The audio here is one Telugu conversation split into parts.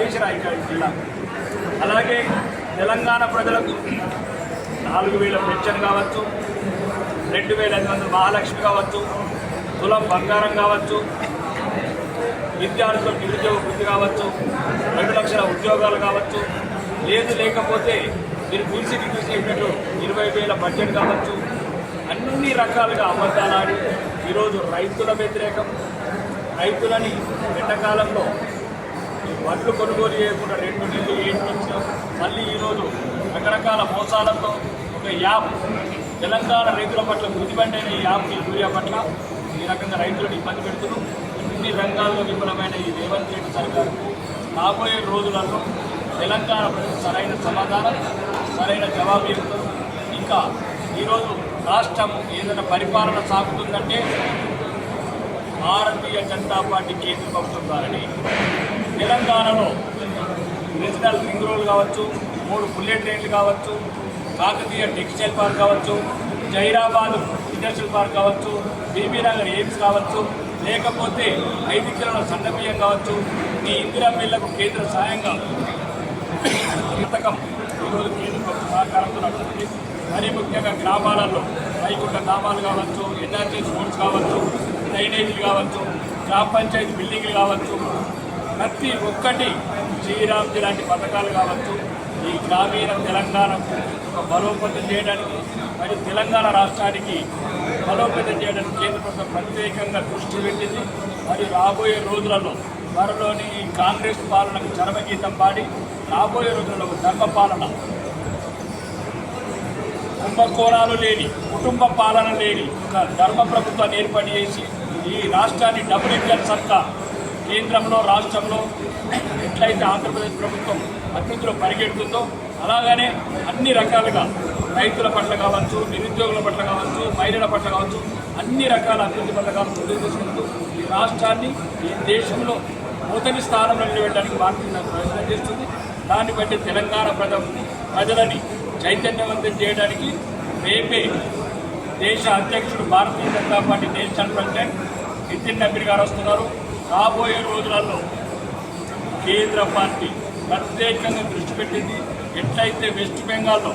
దేశ రాజధాని జిల్లా. అలాగే తెలంగాణ ప్రజలకు 4000 పెన్షన్ కావచ్చు, 2500 మహాలక్ష్మి కావచ్చు, తులం బంగారం కావచ్చు, విద్యార్థులకు నిరుద్యోగ వృత్తి కావచ్చు, 2 లక్షల ఉద్యోగాలు కావచ్చు, లేకపోతే మీరు బీసీకి చూసేటట్టు 20,000 బడ్జెట్ కావచ్చు, అన్ని రకాలుగా అబద్ధాలాడి ఈరోజు రైతుల వ్యతిరేకం, రైతులని ఎండాకాలంలో వడ్లు కొనుగోలు చేయకుండా 2 నెలలు ఏడ్పించడం, మళ్ళీ ఈరోజు రకరకాల మోసాలతో ఒక యాప్ తెలంగాణ రైతుల పట్ల గుదిబండైన ఈ యాప్ని యూరియా పట్ల ఈ రకంగా రైతులను ఇబ్బంది పెడుతూ అన్ని రంగాల్లో విఫలమైన ఈ రేవంత్ రెడ్డి సర్కారుకు రాబోయే రోజులలో తెలంగాణ ప్రజలు సరైన సమాధానం, సరైన జవాబు ఇస్తారు. ఇంకా ఈరోజు రాష్ట్రం ఏదైనా పరిపాలన సాగుతుందంటే భారతీయ జనతా పార్టీ కేంద్ర ప్రభుత్వం ద్వారానే. తెలంగాణలో రీజనల్ రింగ్ రోడ్ కావచ్చు, 3 బుల్లెట్ ట్రైన్లు కావచ్చు, కాకతీయ టెక్స్టైల్ పార్క్ కావచ్చు, జైరాబాద్ ఇండస్ట్రియల్ పార్క్ కావచ్చు, బీబీ నగర్ ఎయిమ్స్ కావచ్చు, లేకపోతే 5 కిలోల సన్నబియ్యం కావచ్చు, ఈ ఇందిరా బిల్లకు కేంద్ర సాయంగా పథకం ఈరోజు కేంద్ర ప్రభుత్వ సహకారంతో నడుస్తుంది. మరీ ముఖ్యంగా గ్రామాలలో వైకుంఠ గ్రామాలు కావచ్చు, ఎన్ఆర్జీ స్కూల్స్ కావచ్చు, డ్రైనేజీలు కావచ్చు, గ్రామ పంచాయతీ బిల్డింగ్లు కావచ్చు, ప్రతి ఒక్కటి శ్రీరామ్జీ లాంటి పథకాలు కావచ్చు, ఈ గ్రామీణ తెలంగాణకు ఒక బలోపేతం చేయడానికి మరియు తెలంగాణ రాష్ట్రానికి బలోపేతం చేయడానికి కేంద్ర ప్రభుత్వం ప్రత్యేకంగా దృష్టి పెట్టింది. మరియు రాబోయే రోజులలో త్వరలోని ఈ కాంగ్రెస్ పాలనకు చరమగీతం పాడి రాబోయే రోజుల్లో ధర్మ పాలన, కుంభకోణాలు లేని, కుటుంబ పాలన లేని ఒక ధర్మ ప్రభుత్వాన్ని ఏర్పాటు చేసి ఈ రాష్ట్రాన్ని డబుల్ ఇంజన్ సర్కార్ కేంద్రంలో రాష్ట్రంలో ఎట్లయితే ఆంధ్రప్రదేశ్ ప్రభుత్వం అభివృద్ధిలో పరిగెడుతుందో అలాగనే అన్ని రకాలుగా రైతుల పట్ల కావచ్చు, నిరుద్యోగుల పట్ల కావచ్చు, మహిళల పట్ల కావచ్చు, అన్ని రకాల అభివృద్ధి పథకాలు ముందుకు తీసుకుంటూ ఈ రాష్ట్రాన్ని ఈ దేశంలో మొదటి స్థానంలో నిలబెట్టడానికి భారతీయ ప్రయత్నం చేస్తుంది. దాన్ని బట్టి తెలంగాణ ప్రజలని చైతన్యవంతం చేయడానికి రేపే దేశ అధ్యక్షుడు భారతీయ జనతా పార్టీ నేషనల్ ప్రెసిడెంట్ నితిన్ నబీన్ గారు వస్తున్నారు. రాబోయే రోజులలో కేంద్ర పార్టీ ప్రత్యేకంగా దృష్టి పెట్టింది. ఎట్లయితే వెస్ట్ బెంగాల్లో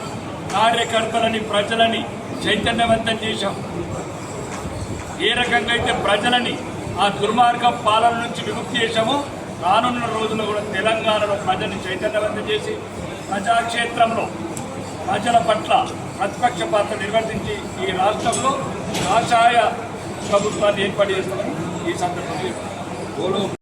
కార్యకర్తలని ప్రజలని చైతన్యవంతం చేశాం, ఏ రకంగా అయితే ప్రజలని ఆ దుర్మార్గ పాలన నుంచి విముక్తి చేశామో రానున్న రోజుల్లో కూడా తెలంగాణలో ప్రజల్ని చైతన్యవంతం చేసి ప్రజాక్షేత్రంలో ప్రజల పట్ల ప్రతిపక్ష పాత్ర నిర్వర్తించి ఈ రాష్ట్రంలో కాషాయ ప్రభుత్వాన్ని ఏర్పాటు చేస్తామని ఈ సందర్భంగా